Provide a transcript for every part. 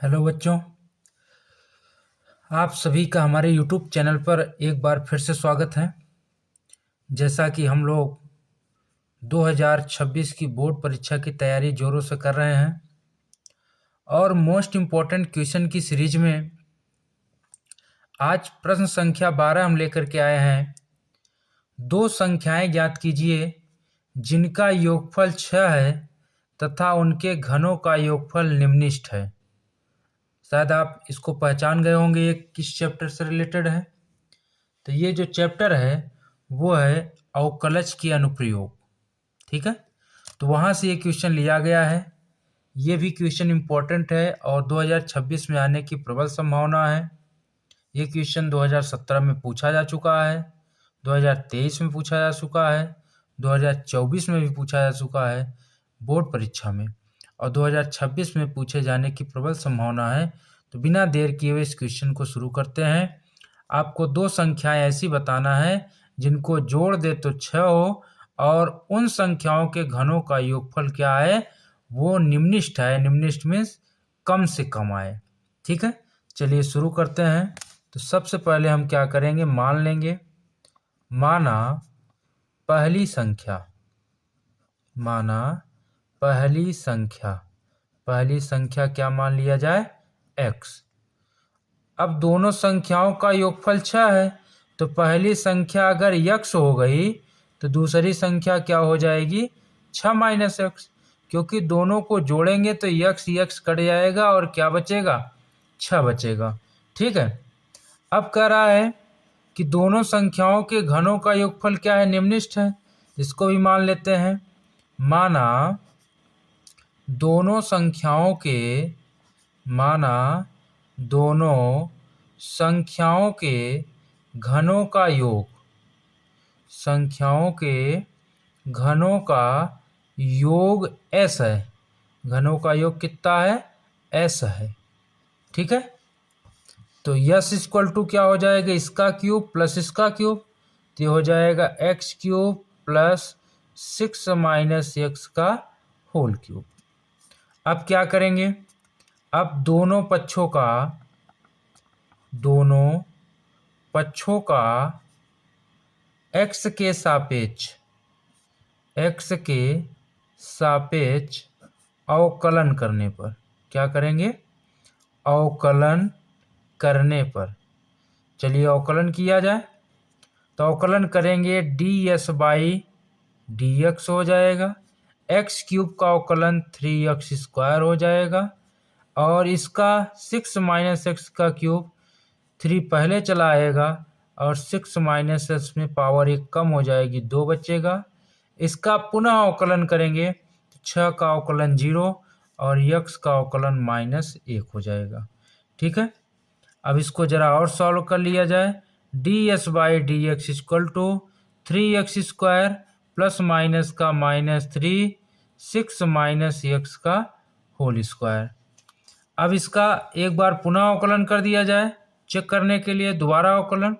Hello बच्चों, आप सभी का हमारे YouTube चैनल पर एक बार फिर से स्वागत है। जैसा कि हम लोग 2026 की बोर्ड परीक्षा की तैयारी जोरों से कर रहे हैं और मोस्ट इम्पॉर्टेंट क्वेश्चन की सीरीज में आज प्रश्न संख्या 12 हम लेकर के आए हैं। दो संख्याएं ज्ञात कीजिए जिनका योगफल 6 है तथा उनके घनों का योगफल निम्नलिखित है। शायद आप इसको पहचान गए होंगे, ये किस चैप्टर से रिलेटेड है। तो ये जो चैप्टर है वो है अवकलज की अनुप्रयोग। ठीक है, तो वहाँ से ये क्वेश्चन लिया गया है। ये भी क्वेश्चन इम्पोर्टेंट है और 2026 में आने की प्रबल संभावना है। ये क्वेश्चन 2017 में पूछा जा चुका है, 2023 में पूछा जा चुका है, 2024 में भी पूछा जा चुका है बोर्ड परीक्षा में, और 2026 में पूछे जाने की प्रबल संभावना है। तो बिना देर किए हुए इस क्वेश्चन को शुरू करते हैं। आपको दो संख्याएं ऐसी बताना है जिनको जोड़ दे तो 6 हो और उन संख्याओं के घनों का योगफल क्या है, वो निम्नलिखित है। निम्नलिखित मीन्स कम से कम आए। ठीक है, चलिए शुरू करते हैं। तो सबसे पहले हम क्या करेंगे, मान लेंगे। माना पहली संख्या क्या मान लिया जाए, x। अब दोनों संख्याओं का योगफल 6 है, तो पहली संख्या अगर x हो गई तो दूसरी संख्या क्या हो जाएगी, 6 माइनस एक्स, क्योंकि दोनों को जोड़ेंगे तो x कट जाएगा और क्या बचेगा, 6 बचेगा। ठीक है, अब कह रहा है कि दोनों संख्याओं के घनों का योगफल क्या है, निम्नलिखित है। इसको भी मान लेते हैं। माना दोनों संख्याओं के घनों का योग s है। घनों का योग कितना है, s है। ठीक है, तो यस इक्वल टू क्या हो जाएगा, इसका क्यूब प्लस इसका क्यूब, तो ये हो जाएगा x cube plus 6 minus x का होल क्यूब। अब क्या करेंगे, अब दोनों पक्षों का x के सापेक्ष अवकलन करने पर, क्या करेंगे, अवकलन करने पर। चलिए अवकलन किया जाए। तो अवकलन करेंगे ds बाई dx हो जाएगा, x क्यूब का अवकलन 3x स्क्वायर हो जाएगा, और इसका 6 माइनस एक्स का क्यूब, 3 पहले चला आएगा और 6 माइनस एक्स में पावर 1 कम हो जाएगी, 2 बचेगा। इसका पुनः अवकलन करेंगे तो 6 का अवकलन 0 और x का अवकलन -1 हो जाएगा। ठीक है, अब इसको जरा और सॉल्व कर लिया जाए। ds by d x equal to 3x square plus minus का -3 6 माइनस एक्स का होल स्क्वायर। अब इसका एक बार पुनः अवकलन कर दिया जाए चेक करने के लिए। दोबारा अवकलन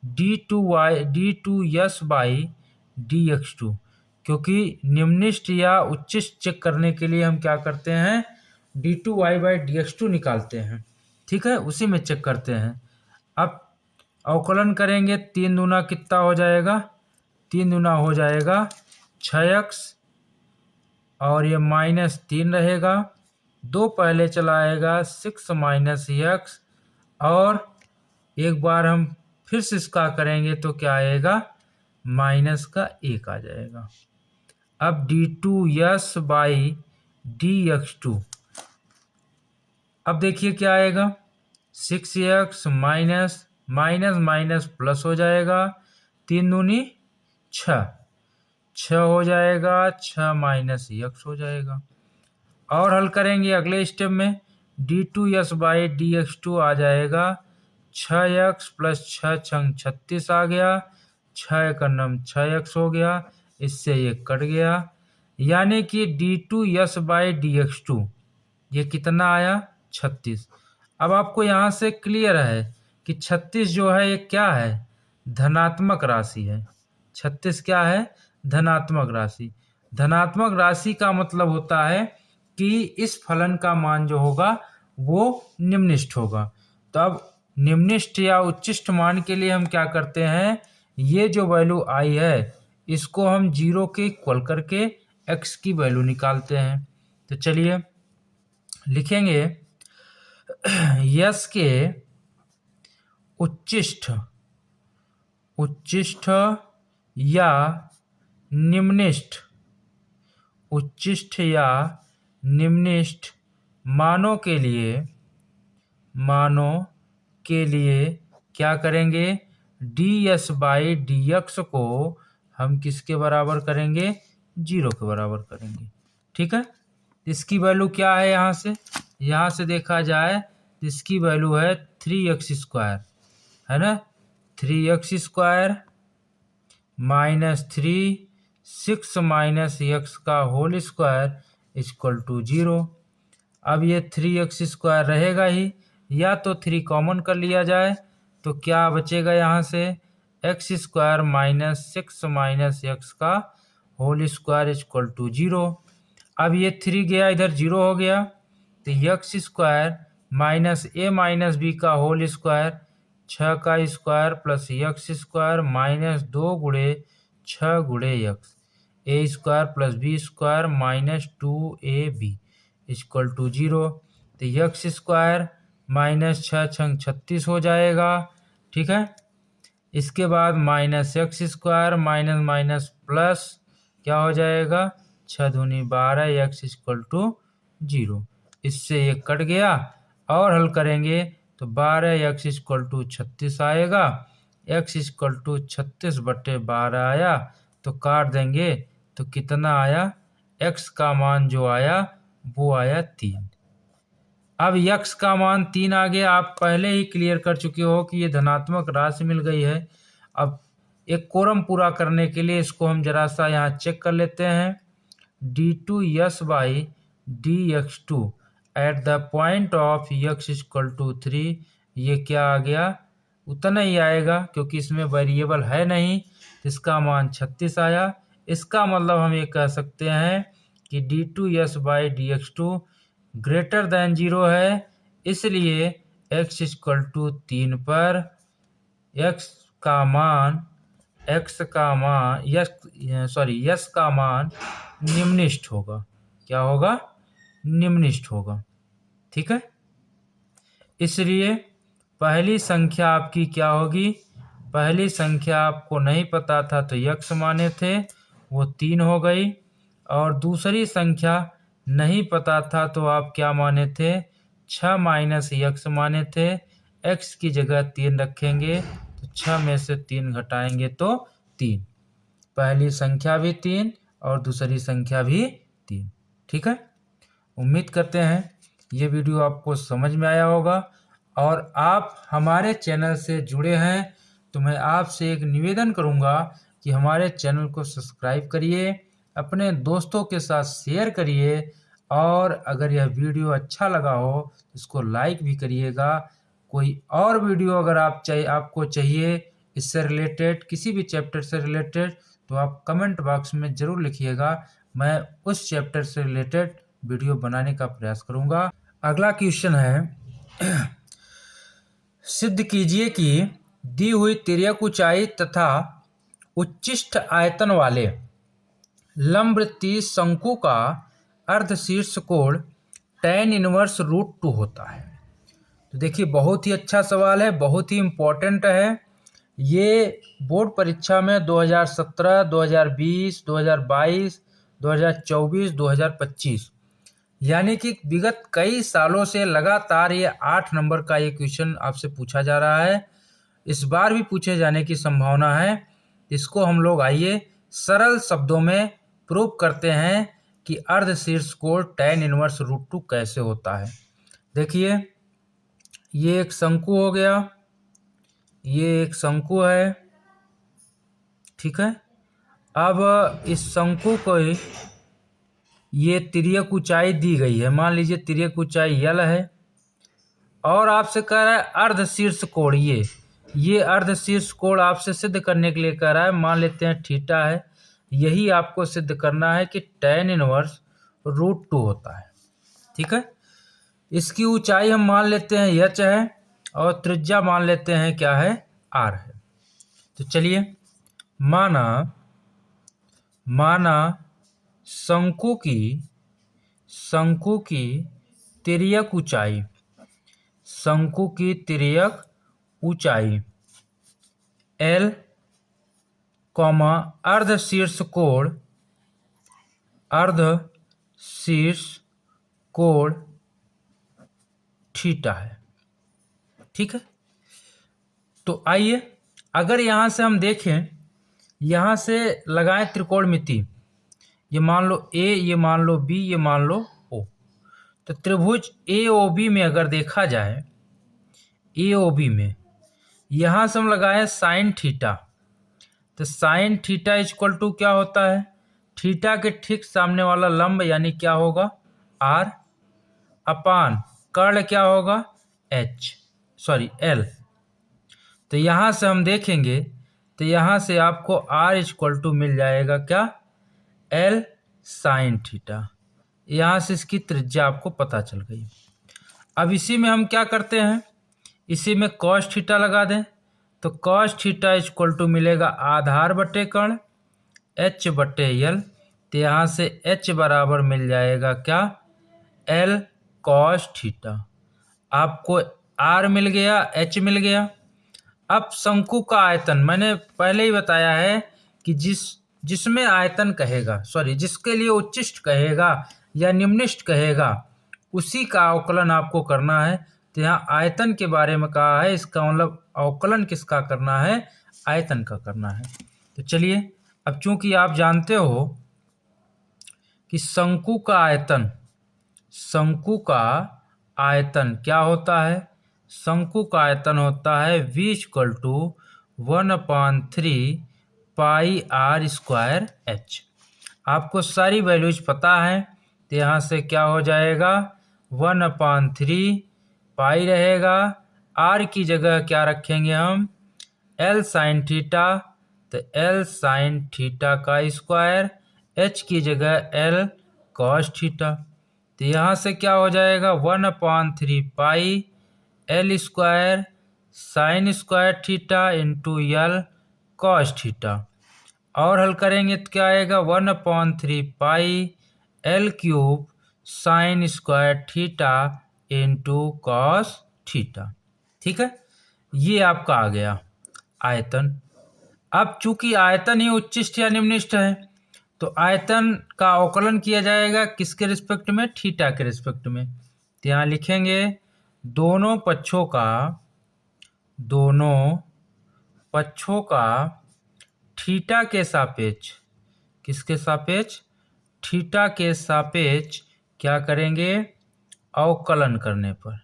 d2s बाई dx2, क्योंकि निम्नलिखित या उच्चिष्ट चेक करने के लिए हम क्या करते हैं, d2y बाई dx2 निकालते हैं। ठीक है, उसी में चेक करते हैं। अब अवकलन करेंगे, 3 दूना कितना हो जाएगा, 3 दूना हो जाएगा 6x, और ये -3 रहेगा, 2 पहले चला आएगा 6 माइनस एक्स, और एक बार हम फिर से इसका करेंगे तो क्या आएगा, -1 आ जाएगा। अब d2s बाई dx2, अब देखिए क्या आएगा, 6x माइनस माइनस प्लस हो जाएगा, 3 दूनी 6 हो जाएगा, 6 माइनस x हो जाएगा। और हल करेंगे अगले स्टेप में, d2s बाई dx2 आ जाएगा 6x प्लस 6 छंग 36 आ गया, 6 का नम 6x हो गया, इससे ये कट गया, यानी कि d2s बाई dx2 ये कितना आया, 36। अब आपको यहाँ से क्लियर है कि 36 जो है ये क्या है, धनात्मक राशि है। 36 क्या है, धनात्मक राशि। धनात्मक राशि का मतलब होता है कि इस फलन का मान जो होगा वो निम्निष्ठ होगा। तो अब निम्निष्ठ या उच्चिष्ठ मान के लिए हम क्या करते हैं, ये जो वैल्यू आई है इसको हम 0 के इक्वल करके x की वैल्यू निकालते हैं। तो चलिए लिखेंगे यस के उच्चिष्ठ या निम्निष्ठ मानों के लिए क्या करेंगे, ds/dx को हम किसके बराबर करेंगे, 0 के बराबर करेंगे। ठीक है, इसकी वैल्यू क्या है, यहाँ से देखा जाए तो इसकी वैल्यू है 3x², है ना। 3x² -3 6 - x का होल स्क्वायर इक्वल टू 0। अब ये 3x² रहेगा ही, या तो 3 कॉमन कर लिया जाए तो क्या बचेगा, यहाँ से x² -6 - x का होल स्क्वायर इक्वल टू 0। अब ये 3 गया इधर 0 हो गया, तो x² -a - b का होल स्क्वायर 6 का स्क्वायर प्लस x² -2 गुणे 6 गुणे x a² plus b² -2ab equal to 0। तो x² -6 छंग 36 हो जाएगा। ठीक है, इसके बाद -x² माइनस प्लस क्या हो जाएगा, 6 दूनी 12 x इक्वल टू 0। इससे ये कट गया और हल करेंगे तो 12x इक्वल टू 36 आएगा। x इक्वल टू 36/12 आया, तो काट देंगे तो कितना आया, x का मान जो आया वो आया 3। अब x का मान 3 आ गया, आप पहले ही क्लियर कर चुके हो कि ये धनात्मक राशि मिल गई है। अब एक कोरम पूरा करने के लिए इसको हम जरा सा यहाँ चेक कर लेते हैं। d2s/dx2 at the point of x equal to 3, ये क्या आ गया, उतना ही आएगा क्योंकि इसमें वेरिएबल है नहीं। इसका मान 36 आया। इसका मतलब हम ये कह सकते हैं कि d2s/dx2 ग्रेटर देन 0 है, इसलिए x इक्वल टू 3 पर यस का मान निम्निष्ठ होगा। क्या होगा, निम्निष्ठ होगा। ठीक है, इसलिए पहली संख्या आपकी क्या होगी, पहली संख्या आपको नहीं पता था तो x माने थे, वो 3 हो गई। और दूसरी संख्या नहीं पता था तो आप क्या माने थे, 6 - x माने थे। x की जगह 3 रखेंगे तो 6 में से 3 घटाएंगे तो 3। पहली संख्या भी 3 और दूसरी संख्या भी 3। ठीक है, उम्मीद करते हैं ये वीडियो आपको समझ में आया होगा। और आप हमारे चैनल से जुड़े हैं तो मैं आपसे एक निवेदन करूंगा कि हमारे चैनल को सब्सक्राइब करिए, अपने दोस्तों के साथ शेयर करिए, और अगर यह वीडियो अच्छा लगा हो इसको लाइक भी करिएगा। कोई और वीडियो अगर आपको चाहिए इससे रिलेटेड, किसी भी चैप्टर से रिलेटेड, तो आप कमेंट बॉक्स में ज़रूर लिखिएगा, मैं उस चैप्टर से रिलेटेड वीडियो बनाने का प्रयास करूंगा। अगला क्वेश्चन है, सिद्ध कीजिए कि दी हुई तिर्यक ऊंचाई तथा उच्चिष्ट आयतन वाले लंबवृत्तीय शंकु का अर्धशीर्ष कोण tan इनवर्स √2 होता है। तो देखिए बहुत ही अच्छा सवाल है, बहुत ही इम्पोर्टेंट है। ये बोर्ड परीक्षा में 2017, 2020, 2022, 2024, 2025 यानी कि विगत कई सालों से लगातार ये 8 नंबर का ये क्वेश्चन आपसे पूछा जा रहा है। इस बार भी पूछे जाने की संभावना है। इसको हम लोग आइए सरल शब्दों में प्रूव करते हैं कि अर्धशीर्ष कोण tan इनवर्स √2 कैसे होता है। देखिए ये एक शंकु हो गया, ये एक शंकु है। ठीक है, अब इस शंकु को ये तिर्यक ऊंचाई दी गई है, मान लीजिए तिर्यक ऊंचाई L है, और आपसे कह रहा है अर्धशीर्ष कोण, ये अर्धशीर्ष कोण आपसे सिद्ध करने के लिए कह रहा है। मान लेते हैं थीटा है, यही आपको सिद्ध करना है कि tan इनवर्स √2 होता है। ठीक है, इसकी ऊंचाई हम मान लेते हैं h है और त्रिज्या मान लेते हैं क्या है, r है। तो चलिए माना शंकु की तिर्यक ऊंचाई L, अर्ध शीर्ष कोण थीटा है। ठीक है, तो आइए अगर यहां से हम देखें, यहां से लगाएं त्रिकोणमिति, ये मान लो A, ये मान लो B, ये मान लो O। तो त्रिभुज AOB में अगर देखा जाए, AOB में यहां से हम लगाए साइन थीटा, तो साइन थीटा इक्वल टू क्या होता है, थीटा के ठीक सामने वाला लंब यानी क्या होगा, R अपान कर्ण क्या होगा, L। तो यहां से हम देखेंगे तो यहां से आपको R इक्वल टू मिल जाएगा क्या, L साइन थीटा। यहां से इसकी त्रिज्या आपको पता चल गई। अब इसी में हम क्या करते हैं, इसी में कॉस थीटा लगा दें, तो कॉस थीटा इक्वल टू मिलेगा आधार बटे कर्ण H बटे L। तो यहाँ से H बराबर मिल जाएगा क्या, L कॉस थीटा। आपको R मिल गया, H मिल गया। अब शंकु का आयतन मैंने पहले ही बताया है कि जिसमें आयतन कहेगा, जिसके लिए उच्चिष्ट कहेगा या निम्निष्ट कहेगा, उसी का अवकलन आपको करना है। तो यहाँ आयतन के बारे में कहा है, इसका मतलब अवकलन किसका करना है, आयतन का करना है। तो चलिए, अब चूंकि आप जानते हो कि शंकु का आयतन क्या होता है, शंकु का आयतन होता है V equal to 1/3 pi R square H। आपको सारी वैल्यूज पता है, तो यहाँ से क्या हो जाएगा, 1/3 पाई रहेगा, R की जगह क्या रखेंगे हम, L साइन थीटा, तो L साइन थीटा का स्क्वायर, H की जगह L कॉस थीटा। तो यहाँ से क्या हो जाएगा, 1/3 pi L square sine square theta into L cos theta. और हल करेंगे तो क्या आएगा, 1/3 pi L cube sign square theta into cos theta. ठीक है, ये आपका आ गया आयतन। अब चूंकि आयतन ही उच्चिष्ट या निम्निष्ट है, तो आयतन का अवकलन किया जाएगा किसके रिस्पेक्ट में, थीटा के रिस्पेक्ट में। तो यहाँ लिखेंगे दोनों पक्षों का थीटा के सापेक्ष, किसके सापेक्ष, थीटा के सापेक्ष क्या करेंगे, अवकलन करने पर।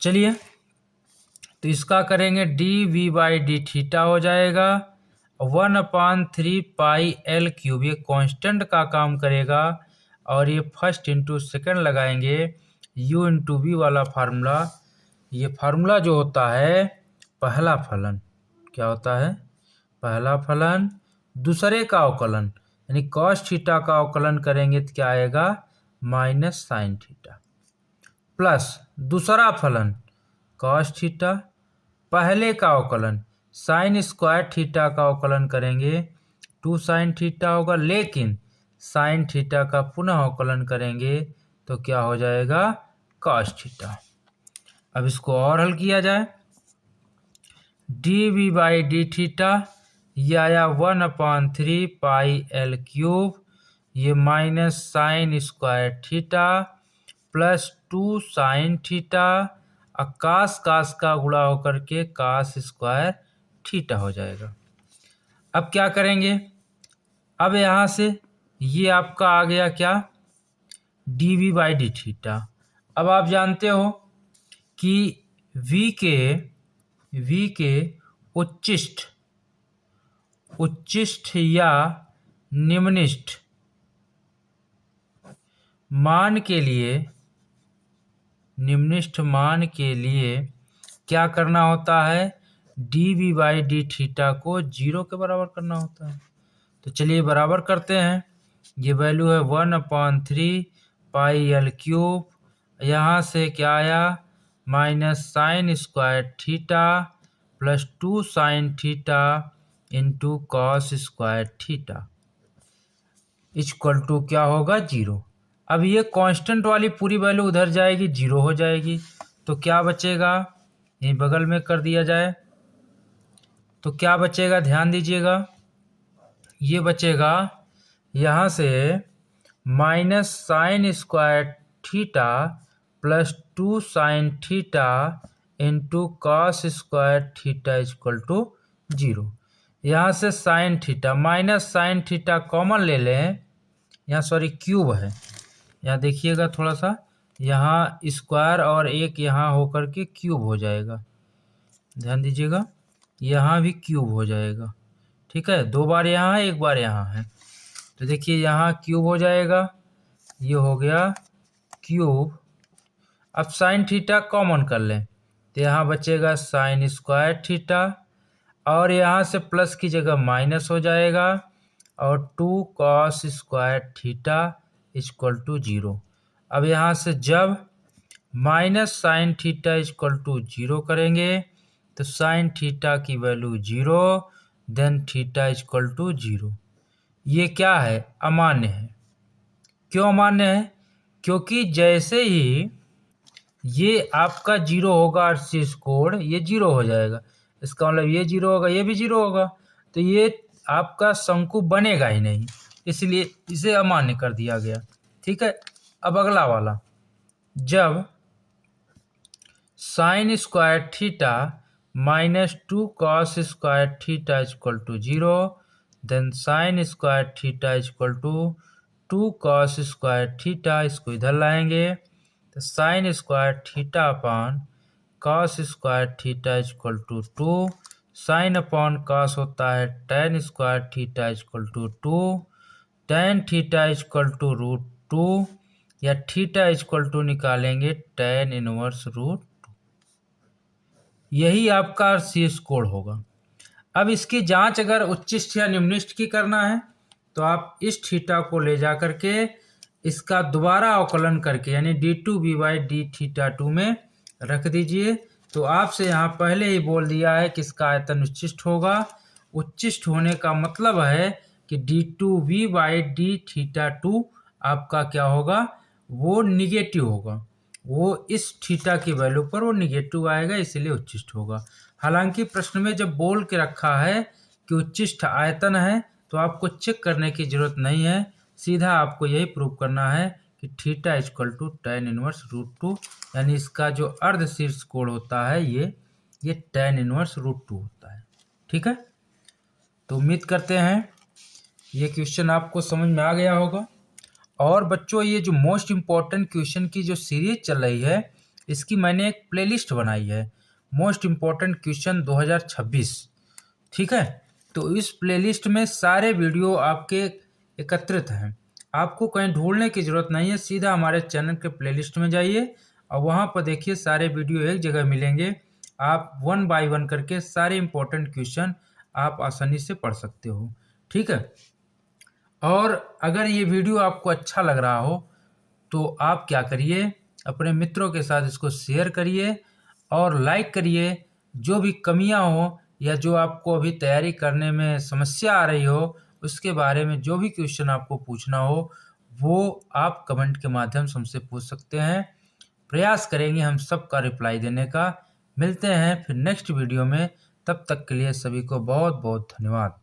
चलिए, तो इसका करेंगे dv/d थीटा हो जाएगा 1/3 पाई L क्यूब, ये कांस्टेंट का काम करेगा, और ये फर्स्ट इंटू सेकेंड लगाएंगे, u इंटू v वाला फार्मूला। ये फार्मूला जो होता है पहला फलन, क्या होता है, पहला फलन दूसरे का अवकलन, यानी कॉस थीटा का अवकलन करेंगे तो क्या आएगा, माइनस साइन थीटा, प्लस दूसरा फलन कॉस थीटा, पहले का अवकलन साइन स्क्वायर थीटा का अवकलन करेंगे 2 साइन थीटा होगा, लेकिन साइन थीटा का पुनः अवकलन करेंगे तो क्या हो जाएगा, कॉस थीटा। अब इसको और हल किया जाए, dv/d थीटा ये आया 1/3 पाई L क्यूब, ये minus sine square theta plus 2 sine theta, cos का गुणा होकर के कास स्क्वायर थीटा हो जाएगा। अब क्या करेंगे, अब यहाँ से ये आपका आ गया क्या, dv/d थीटा। अब आप जानते हो कि v के उच्चिष्ट या निम्निष्ट मान के लिए क्या करना होता है, dv/d थीटा को 0 के बराबर करना होता है। तो चलिए बराबर करते हैं, ये वैल्यू है 1/3 पाई एल क्यूब, यहाँ से क्या आया minus sine square theta plus 2 sine theta into cos square theta equal to क्या होगा 0। अब ये कांस्टेंट वाली पूरी वैल्यू उधर जाएगी, 0 हो जाएगी, तो क्या बचेगा, यही बगल में कर दिया जाए तो क्या बचेगा, ध्यान दीजिएगा, ये बचेगा यहाँ से minus sine square theta plus 2 sine theta into cos square theta equal to 0। यहाँ से sine theta minus sine theta common ले लें, यहाँ सॉरी क्यूब है, यहाँ देखिएगा थोड़ा सा, यहाँ स्क्वायर और एक यहाँ होकर के क्यूब हो जाएगा, ध्यान दीजिएगा, यहाँ भी क्यूब हो जाएगा, ठीक है, 2 बार यहाँ है 1 बार यहाँ है, तो देखिए यहाँ क्यूब हो जाएगा, ये हो गया क्यूब। अब साइन थीटा कॉमन कर लें तो यहाँ बचेगा साइन स्क्वायर थीटा और यहाँ से प्लस की जगह माइनस हो जाएगा और 2 cos square theta equal to 0। अब यहाँ से जब minus sine theta equal to 0 करेंगे तो साइन थीटा की value 0, then theta equal to 0। ये क्या है, अमान्य है। क्यों अमान्य है, क्योंकि जैसे ही ये आपका 0 होगा आरसीएस कोड, ये 0 हो जाएगा, इसका मतलब ये 0 होगा, ये भी 0 होगा, तो ये आपका शंकु बनेगा ही नहीं, इसलिए इसे अमान्य कर दिया गया, ठीक है। अब अगला वाला, जब sine square theta minus 2 cos square theta equal to 0, then sine square theta equal to 2 cos square theta, इसको इधर लाएंगे तो sine square theta upon cos square theta equal to 2, sine upon cos होता है tan square theta equal to 2, tan theta equal to √2 या theta equal to निकालेंगे tan inverse √2। यही आपका आरसीएस कोड होगा। अब इसकी जांच अगर उच्चिष्ट या निम्निष्ट की करना है तो आप इस थीटा को ले जा करके इसका दोबारा अवकलन करके यानी d2b/d(θ2) में रख दीजिए। तो आपसे यहाँ पहले ही बोल दिया है कि इसका आयतन उच्चिष्ट होगा। उच्चिष्ट होने का मतलब है कि d2b/d(θ2) आपका क्या होगा, वो निगेटिव होगा, वो इस थीटा की वैल्यू पर वो निगेटिव आएगा, इसलिए उच्चिष्ट होगा। हालांकि प्रश्न में जब बोल के रखा है कि उच्चिष्ट आयतन है तो आपको चेक करने की जरूरत नहीं है, सीधा आपको यही प्रूव करना है कि theta equal to tan inverse √2, यानी इसका जो अर्धशीर्ष कोण होता है ये टेन इनवर्स √2 होता है, ठीक है। तो उम्मीद करते हैं ये क्वेश्चन आपको समझ में आ गया होगा। और बच्चों, ये जो मोस्ट इम्पॉर्टेंट क्वेश्चन की जो सीरीज चल रही है, इसकी मैंने एक प्लेलिस्ट बनाई है, मोस्ट इम्पॉर्टेंट क्वेश्चन 2026, ठीक है। तो इस प्लेलिस्ट में सारे वीडियो आपके एकत्रित हैं, आपको कहीं ढूंढने की ज़रूरत नहीं है, सीधा हमारे चैनल के प्लेलिस्ट में जाइए और वहाँ पर देखिए सारे वीडियो एक जगह मिलेंगे। आप 1 बाय 1 करके सारे इम्पोर्टेंट क्वेश्चन आप आसानी से पढ़ सकते हो, ठीक है। और अगर ये वीडियो आपको अच्छा लग रहा हो तो आप क्या करिए, अपने मित्रों के साथ इसको शेयर करिए और लाइक करिए। जो भी कमियां हो या जो आपको अभी तैयारी करने में समस्या आ रही हो, उसके बारे में जो भी क्वेश्चन आपको पूछना हो वो आप कमेंट के माध्यम से हमसे पूछ सकते हैं। प्रयास करेंगे हम सबका रिप्लाई देने का। मिलते हैं फिर नेक्स्ट वीडियो में, तब तक के लिए सभी को बहुत बहुत धन्यवाद।